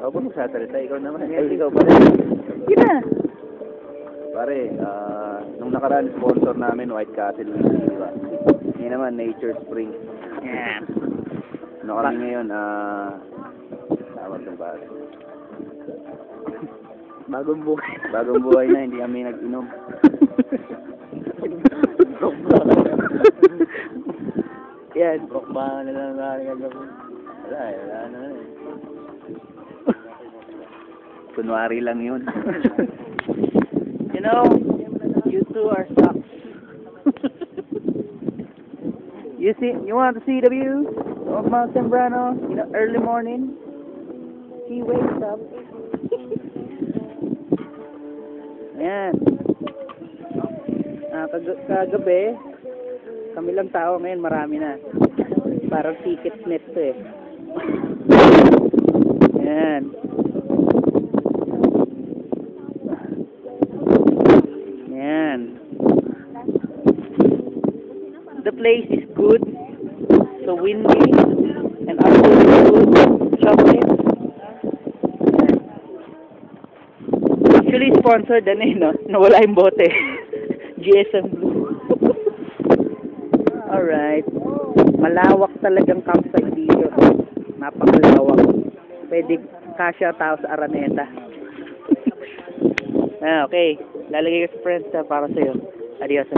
Ako ba magsasalita? Ikaw naman. Ay, ikaw pa rin. Sige na. Pare, nung nakaraan sponsor namin, White Castle, di ba? Ngayon naman, Nature Spring. Yan. Ano kami ngayon, tawag ng pare. Bagong buhay. Bagong buhay na, hindi kami nag-inom. Yan. Broke ba na lang nakakagawa? Wala na eh. Kunwari lang yun. You know, you two are stuck. You want to see the view of Mount Sembrano in the early morning? He wakes up. Ayan. Kagabi, kami lang tao ngayon, marami na. Parang ticket net to eh. Ayan. Ayan. The place is good, so windy, and absolutely good. Chocolate. Actually, sponsored ano eh, no? Nawala yung bote. GSM Blue. Alright. Malawak talagang campsite dito. Napakalawak. Pwede kasya tao sa Araneta. Okay. Lalagay ko sa friends para sa'yo. Adios.